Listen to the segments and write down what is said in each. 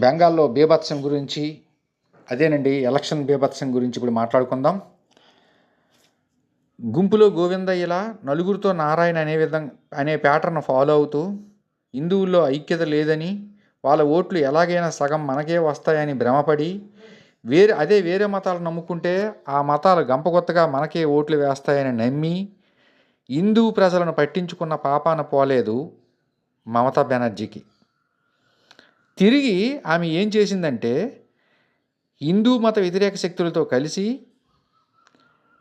బెంగాల్లో బీభత్సం గురించి, అదేనండి ఎలక్షన్ బీభత్సం గురించి ఇప్పుడు మాట్లాడుకుందాం. గుంపులో గోవిందయ్యలా నలుగురితో నారాయణ అనే ప్యాటర్న్ ఫాలో అవుతూ హిందువుల్లో ఐక్యత లేదని, వాళ్ళ ఓట్లు ఎలాగైనా సగం మనకే వస్తాయని భ్రమపడి వేరే మతాలు నమ్ముకుంటే ఆ మతాలు గంపగొత్తగా మనకే ఓట్లు వేస్తాయని నమ్మి హిందూ ప్రజలను పట్టించుకున్న పాపాన పోలేదు మమతా బెనర్జీకి. తిరిగి ఆమె ఏం చేసిందంటే హిందూ మత వ్యతిరేక శక్తులతో కలిసి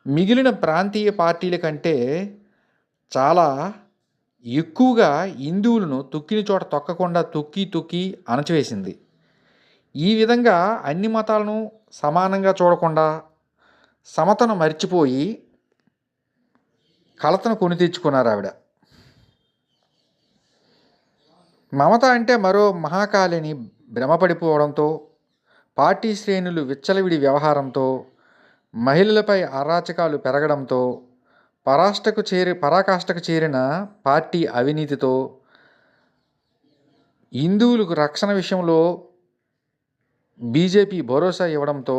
మిగిలిన ప్రాంతీయ పార్టీల కంటే చాలా ఎక్కువగా హిందువులను తొక్కిన చోట తొక్కకుండా తొక్కి అణచివేసింది. ఈ విధంగా అన్ని మతాలను సమానంగా చూడకుండా సమతను మర్చిపోయి కలతను కొని తెచ్చుకున్నారు ఆవిడ. మమత అంటే మరో మహాకాళిని భ్రమపడిపోవడంతో, పార్టీ శ్రేణులు విచ్చలవిడి వ్యవహారంతో, మహిళలపై అరాచకాలు పెరగడంతో, పరాకాష్ఠకు చేరిన పార్టీ అవినీతితో, హిందువులకు రక్షణ విషయంలో బీజేపీ భరోసా ఇవ్వడంతో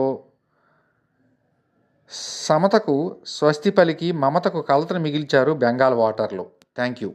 సమతకు స్వస్తి పలికి మమతకు కలతను మిగిల్చారు బెంగాల్ ఓటర్లు. Thank you.